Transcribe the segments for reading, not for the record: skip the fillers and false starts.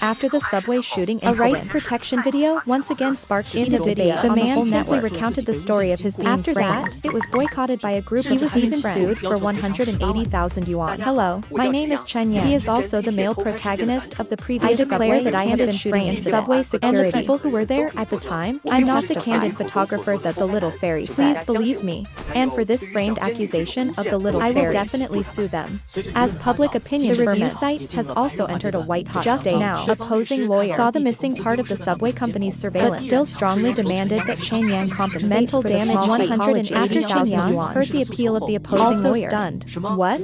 After the subway shooting incident, a rights protection video once again sparked in the video. The man simply recounted the story of his being framed. After that, it was boycotted by a group. He was even sued for 180,000 yuan. Hello, my name is Chen Yang. He is also the male protagonist of the previous subway. I declare that I have been shooting in subway security. And the people who were there at the time, I'm not the candid photographer that the little fairy said. Please believe me. And for this framed accusation of the little fairy, I will definitely sue them. As public opinion, the review site has also entered a white-hot state. Now, opposing lawyer saw the missing part of the subway company's surveillance, but still strongly demanded that Chen Yang compensate mental damage 180,000 yuan. Heard the appeal of the opposing lawyer. Stunned. What?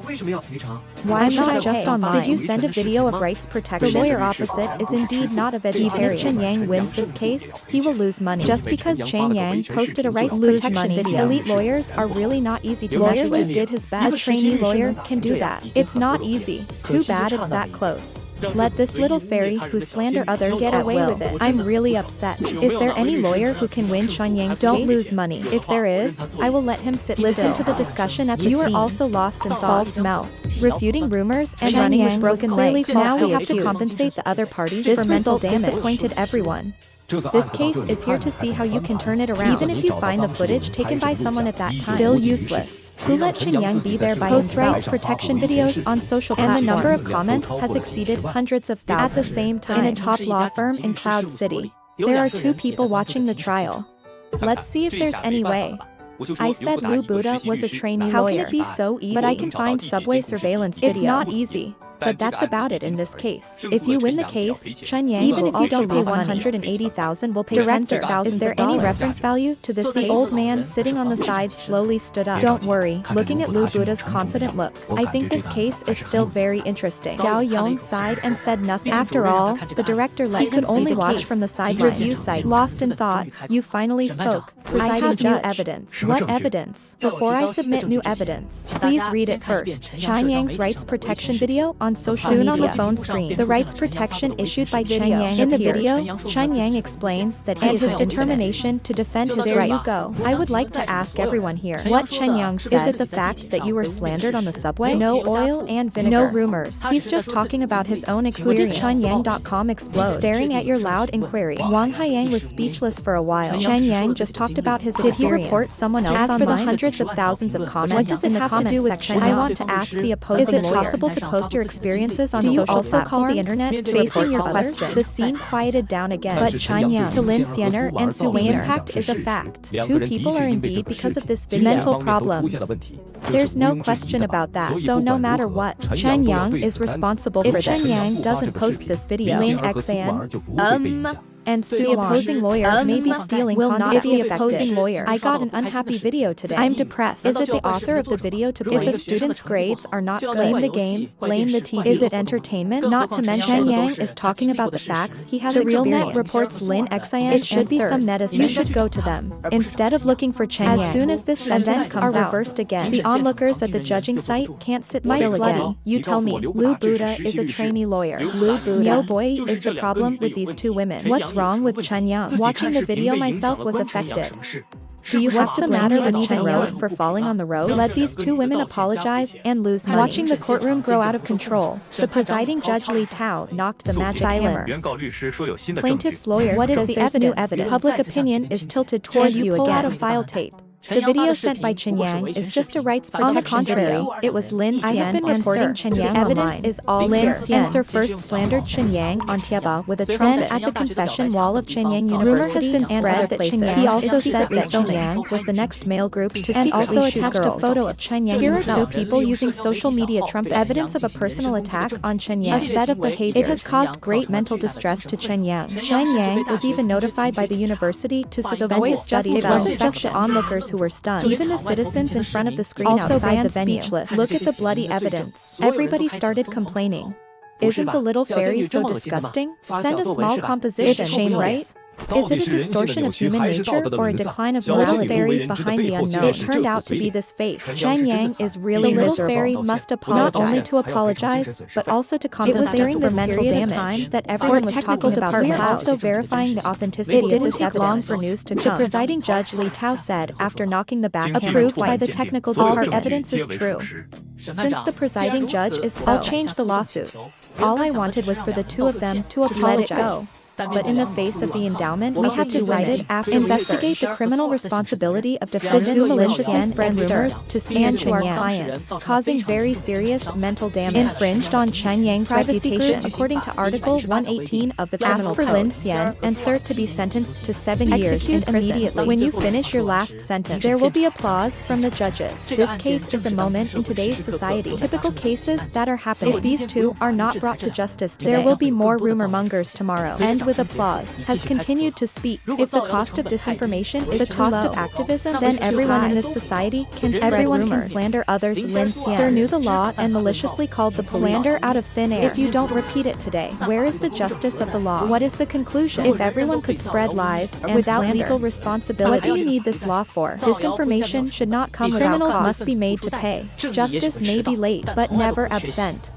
Why should I just online? Did you send a video of rights protection? The lawyer opposite is indeed not a vegetarian. Even if Chen Yang wins this case, he will lose money. Just because Chen Yang posted a rights protection video. Elite lawyers are really not easy to mess with. Did his best. A trainee lawyer can do that. It's not easy. Too bad it's that close. Let this little fairy who slander others get away with it. I'm really upset. Is there any lawyer who can win Chen Yang's case? Don't lose money. If there is, I will let him sit. Listen to the discussion at the scene. You are also lost in false mouth, refuting rumors and running with broken legs. Now we have to compensate the other party for mental damage. Disappointed everyone. This case is here to see how you can turn it around. Even if you find the footage taken by someone at that time, still useless. Who let Chen Yang be there by himself? Post rights protection videos on social platforms. And the number of comments has exceeded hundreds of thousands. At the same time, in a top law firm in Cloud City, there are 2 people watching the trial. Let's see if there's any way. I said Lu Buddha was a trainee lawyer. How can it be so easy? But I can find subway surveillance video. It's not easy. But that's about it in this case. If you win the case, Chen Yang, even if you don't pay 180,000, will pay tens of thousands. Is there any reference value to this case? The old man sitting on the side slowly stood up. Don't worry. Looking at Lu Buddha's confident look, I think this case is still very interesting. Gao Yong sighed and said nothing. After all, the director let him could only watch from the sidelines. Review site. Lost in thought, you finally spoke. I have new evidence. What evidence? Before I submit new evidence, please read it first. Chen Yang's rights protection video on social media. Soon on the phone screen, the rights protection issued by Chen Yang. In the video, Chen Yang explains that it is his determination to defend his rights. There you go. I would like to ask everyone here what Chen Yang said. Is it the fact that you were slandered on the subway? No oil and vinegar. No rumors. He's just talking about his own experience. Who did ChenYang.com explode? Staring at your loud inquiry, Wang Haiyang was speechless for a while. Chen Yang just talked about his experience. Did he report someone else? As for the hundreds of thousands of comments, what does it have to do with Chen Yang? I want to ask the opposing lawyer. Is it possible to post your experiences on social platforms? Do you also call the internet to report your question? The scene quieted down again. But Chen Yang, to Lin Xiener and Su Wei, impact is a fact. 2 people are indeed because of this video. Mental problems. There's no question about that. So no matter what, Chen Yang is responsible for this. If Chen Yang doesn't post this video, Lin Xan and Su, the opposing lawyer, may be stealing will not be the opposing lawyer. I got an unhappy video today. I'm depressed. Is it the author of the video to blame? If a student's grades are not good, blame the game, blame the TV. Is it entertainment? Not to mention, Chen Yang is talking about the facts he has experienced. The RealNet reports Lin Xian. It should be some medicine. You should go to them instead of looking for Chen Yang. As soon as this sentence are reversed again, the onlookers at the judging site can't sit still again. You tell me, Lu Buddha is a trainee lawyer. Lu Buddha, no boy, is the problem with these 2 women. What's wrong with Chen Yang? Watching the video myself was affected. Do you have the matter with Chen Yang for falling on the road? Let these 2 women apologize and lose money. Watching the courtroom grow out of control, the presiding judge Li Tao knocked the magic hammer. Plaintiff's lawyer, what is the evidence? Public opinion is tilted towards you again. Pull out a file tape. The video sent by Chen Yang is just a rights protection video. It was Lin Xian. I have been reporting Chen Yang evidence online. Is all Lin Xian first slandered Chen Yang on Tieba with a trumpet at the confession wall of Chen Yang University. Rumor has been spread that Chen Yang. He also said that Chen Yang was the next male group to and also attached a photo of Chen Yang. Here are 2 people using social media trumpet evidence of a personal attack on Chen Yang. A set of behaviors. It has caused great mental distress to Chen Yang. Chen Yang was even notified by the university to suspend his studies. It wasn't just the onlookers who were stunned. Even the citizens in front of the screen also outside the venue. Speechless. Look at the bloody evidence. Everybody started complaining. Isn't the little fairy so disgusting? Send a small composition. It's shame, right? Is it a distortion of human nature or a decline of morality? Fairy behind the unknown. It turned out to be this face. Chen Yang is really miserable. The little fairy must apologize. Not only to apologize, but also to compensate for mental damage that everyone was talking about. We are also verifying the authenticity. It didn't take long for news to come. The presiding judge Li Tao said after knocking the back, approved by the technical department, evidence is true. Since the presiding judge is so, I'll change the lawsuit. All I wanted was for the two of them to apologize. But in the face of the endowment, we have decided after investigate the criminal responsibility of defendants maliciously spread rumors to speak to our client, causing very serious mental damage. Infringed on Chen Yang's reputation, according to Article 118 of the Criminal Code. Ask for Lin Xian and Sir to be sentenced to 7 years in prison. Immediately. When you finish your last sentence, there will be applause from the judges. This case is a moment in today's society. Typical cases that are happening. If these two are not brought to justice today, there will be more rumor mongers tomorrow. End with applause. Has continued to speak. If the cost of disinformation is the cost of activism, then everyone in this society can spread rumors. Can slander others. Lin Xian, Sir, knew the law and maliciously called the slander out of thin air. If you don't repeat it today, where is the justice of the law? What is the conclusion? If everyone could spread lies and without slander, legal responsibility, what do you need this law for? Disinformation should not come without cost. Criminals must be made to pay. Justice may be late, but never absent.